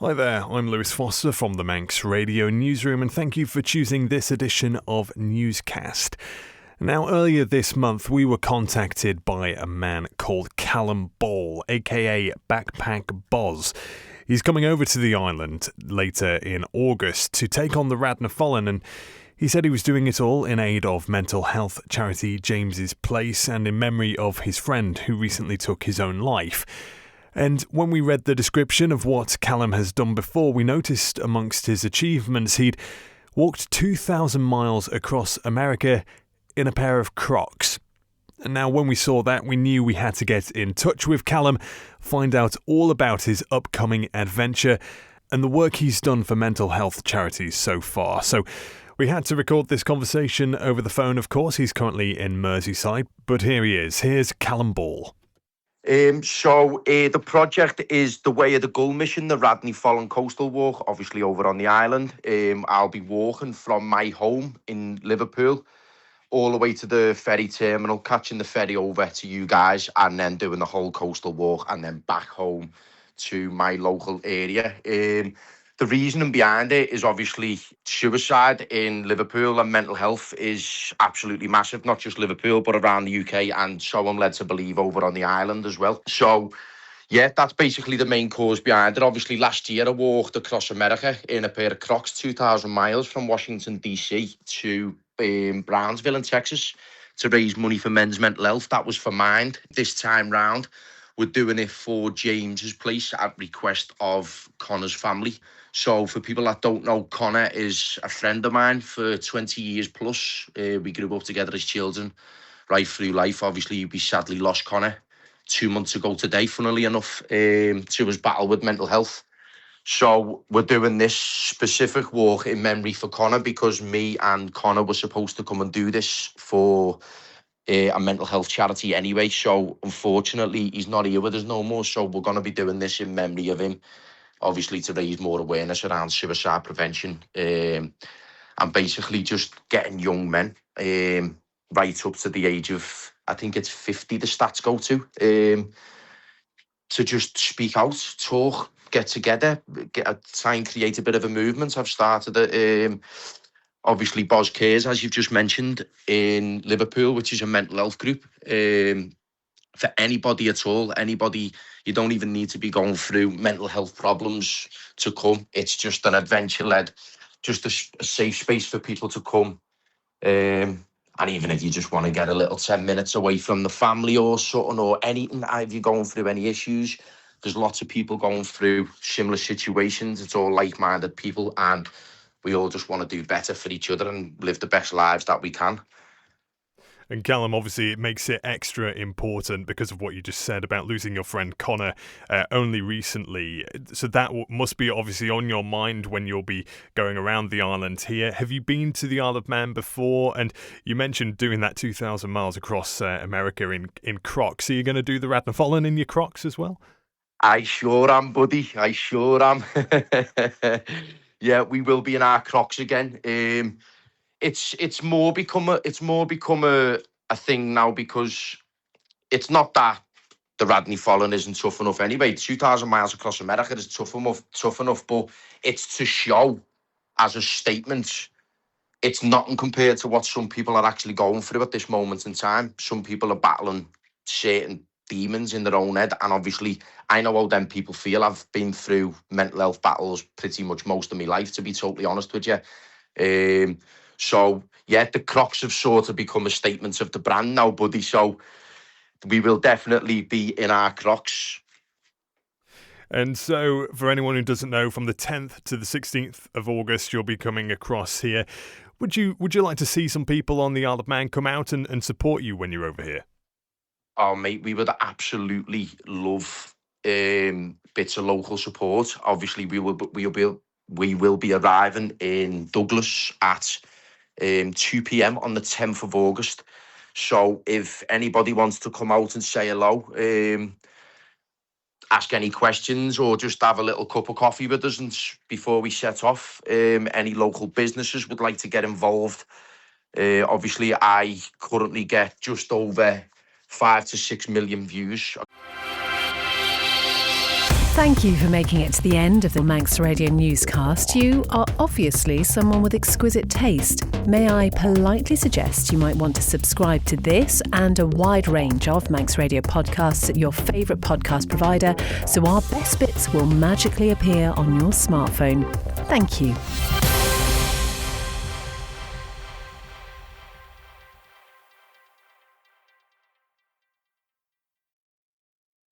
Hi there, I'm Lewis Foster from the Manx Radio Newsroom, and thank you for choosing this edition of Newscast. Now, earlier this month, we were contacted by a man called Callum Ball, aka BackpackBoz. He's coming over to the island later in August to take on the Raad-ny-Foillan, and he said he was doing it all in aid of mental health charity James's Place and in memory of his friend who recently took his own life. And when we read the description of what Callum has done before, we noticed amongst his achievements he'd walked 2,000 miles across America in a pair of Crocs. And now when we saw that, we knew we had to get in touch with Callum, find out all about his upcoming adventure and the work he's done for mental health charities so far. So we had to record this conversation over the phone, of course. He's currently in Merseyside, but here he is. Here's Callum Ball. The project is the Way of the Gull mission, the Raad-ny-Foillan coastal walk, obviously over on the island. I'll be walking from my home in Liverpool all the way to the ferry terminal, catching the ferry over to you guys, and then doing the whole coastal walk and then back home to my local area. The reasoning behind it is obviously suicide in Liverpool and mental health is absolutely massive, not just Liverpool, but around the UK, and so I'm led to believe over on the island as well. So, yeah, that's basically the main cause behind it. Obviously, last year I walked across America in a pair of Crocs, 2,000 miles from Washington, DC to Brownsville in Texas to raise money for men's mental health. That was for Mind. This time round, we're doing it for James's Place at request of Connor's family. So for people that don't know, Connor is a friend of mine for 20 years plus. We grew up together as children right through life. Obviously, we sadly lost Connor 2 months ago today, funnily enough, to his battle with mental health. So we're doing this specific walk in memory for Connor because me and Connor were supposed to come and do this for a mental health charity anyway. So unfortunately, he's not here with us no more. So we're going to be doing this in memory of him, obviously to raise more awareness around suicide prevention and basically just getting young men right up to the age of, I think it's 50 the stats go to just speak out, talk, get together, try and create a bit of a movement. I've started it, obviously Boz Cares, as you've just mentioned, in Liverpool, which is a mental health group. For anybody at all, anybody, you don't even need to be going through mental health problems to come. It's just an adventure-led, just a safe space for people to come. And even if you just want to get a little 10 minutes away from the family or something or anything, if you're going through any issues, there's lots of people going through similar situations. It's all like-minded people, and we all just want to do better for each other and live the best lives that we can. And Callum, obviously it makes it extra important because of what you just said about losing your friend Connor only recently. So that must be obviously on your mind when you'll be going around the island here. Have you been to the Isle of Man before? And you mentioned doing that 2,000 miles across America in Crocs. Are you going to do the Raad-ny-Foillan in your Crocs as well? I sure am, buddy. I sure am. Yeah, we will be in our Crocs again. It's more become a thing now because it's not that the Raad-ny-Foillan isn't tough enough anyway. 2,000 miles across America is tough enough, but it's to show as a statement. It's nothing compared to what some people are actually going through at this moment in time. Some people are battling certain demons in their own head, and obviously I know how them people feel. I've been through mental health battles pretty much most of my life, to be totally honest with you. So, yeah, the Crocs have sort of become a statement of the brand now, buddy. So we will definitely be in our Crocs. And so, for anyone who doesn't know, from the 10th to the 16th of August, you'll be coming across here. Would you like to see some people on the Isle of Man come out and support you when you're over here? Oh, mate, we would absolutely love bits of local support. Obviously, we will be arriving in Douglas at 2 p.m. on the 10th of August. So if anybody wants to come out and say hello, ask any questions or just have a little cup of coffee with us and before we set off, any local businesses would like to get involved. Obviously, I currently get just over 5 to 6 million views. Thank you for making it to the end of the Manx Radio newscast. You are obviously someone with exquisite taste. May I politely suggest you might want to subscribe to this and a wide range of Manx Radio podcasts at your favourite podcast provider, so our best bits will magically appear on your smartphone. Thank you.